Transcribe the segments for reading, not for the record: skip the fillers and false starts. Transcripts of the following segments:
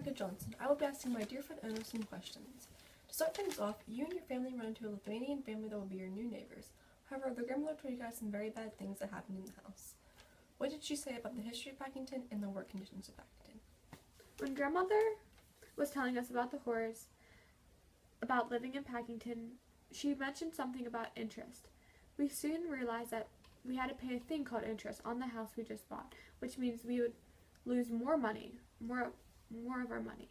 America Johnson. I will be asking my dear friend Ona some questions. To start things off, you and your family run into a Lithuanian family that will be your new neighbors. However, the grandmother told you guys some very bad things that happened in the house. What did she say about the history of Packington and the work conditions of Packington? When grandmother was telling us about the horrors about living in Packington, she mentioned something about interest. We soon realized that we had to pay a thing called interest on the house we just bought, which means we would lose more money, more of our money.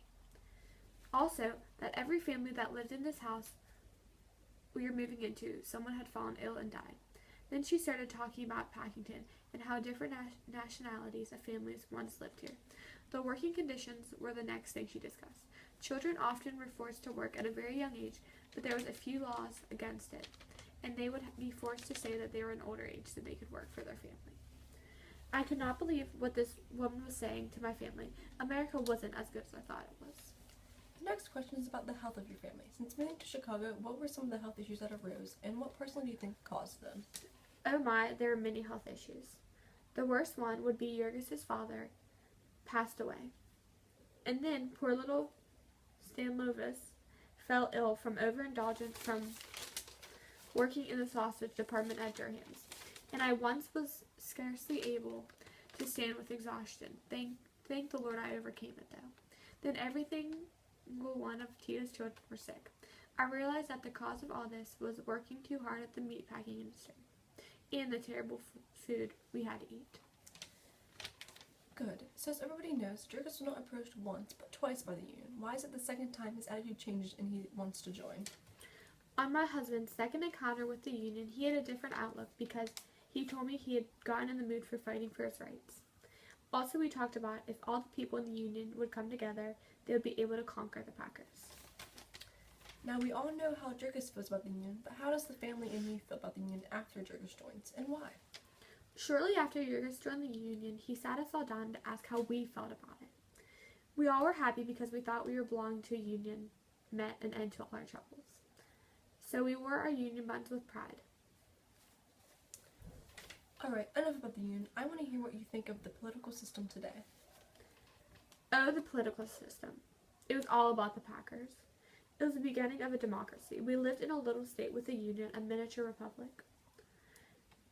Also, that every family that lived in this house we were moving into, someone had fallen ill and died. Then she started talking about Packington and how different nationalities of families once lived here. The working conditions were the next thing she discussed. Children often were forced to work at a very young age, but there was a few laws against it, and they would be forced to say that they were an older age so they could work for their family. I could not believe what this woman was saying to my family. America wasn't as good as I thought it was. The next question is about the health of your family. Since moving to Chicago, what were some of the health issues that arose, and what personally do you think caused them? Oh my, there are many health issues. The worst one would be Jurgis's father passed away. And then poor little Stanlovis fell ill from overindulgence from working in the sausage department at Durham's. And I once was scarcely able to stand with exhaustion. Thank the Lord I overcame it though. Then every single one of Tita's children were sick. I realized that the cause of all this was working too hard at the meatpacking industry and the terrible food we had to eat. Good. So as everybody knows, Jurgis was not approached once, but twice by the union. Why is it the second time his attitude changed and he wants to join? On my husband's second encounter with the union, he had a different outlook because he told me he had gotten in the mood for fighting for his rights. Also, we talked about if all the people in the union would come together, they would be able to conquer the Packers. Now, we all know how Jurgis feels about the union, but how does the family and you feel about the union after Jurgis joins, and why? Shortly after Jurgis joined the union, he sat us all down to ask how we felt about it. We all were happy because we thought we were belonging to a union meant an end to all our troubles. So we wore our union buttons with pride. Alright, enough about the union. I want to hear what you think of the political system today. Oh, the political system. It was all about the Packers. It was the beginning of a democracy. We lived in a little state with a union, a miniature republic.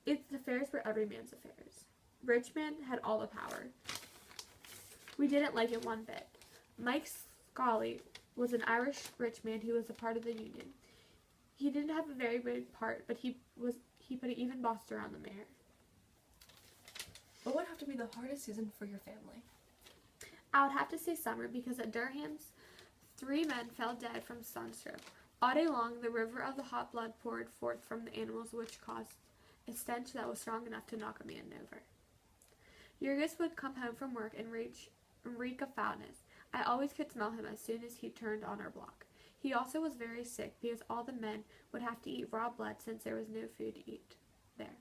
Its affairs were every man's affairs. Rich men had all the power. We didn't like it one bit. Mike Scully was an Irish rich man who was a part of the union. He didn't have a very big part, but he put an even boss around the mayor. What would have to be the hardest season for your family? I would have to say summer because at Durham's, 3 men fell dead from sunstroke. All day long, the river of the hot blood poured forth from the animals, which caused a stench that was strong enough to knock a man over. Jurgis would come home from work and reek of foulness. I always could smell him as soon as he turned on our block. He also was very sick because all the men would have to eat raw blood since there was no food to eat there.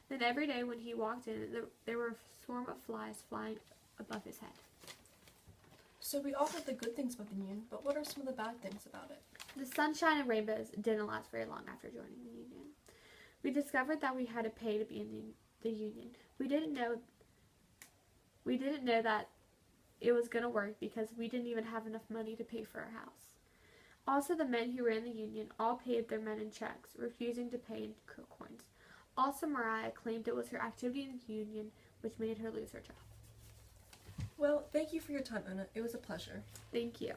Then every day when he walked in, there were a swarm of flies flying above his head. So we all heard the good things about the union, but what are some of the bad things about it? The sunshine and rainbows didn't last very long after joining the union. We discovered that we had to pay to be in the union. We didn't know that it was going to work because we didn't even have enough money to pay for our house. Also, the men who ran the union all paid their men in checks, refusing to pay in coins. Also, Mariah claimed it was her activity in the union which made her lose her job. Well, thank you for your time, Ona. It was a pleasure. Thank you.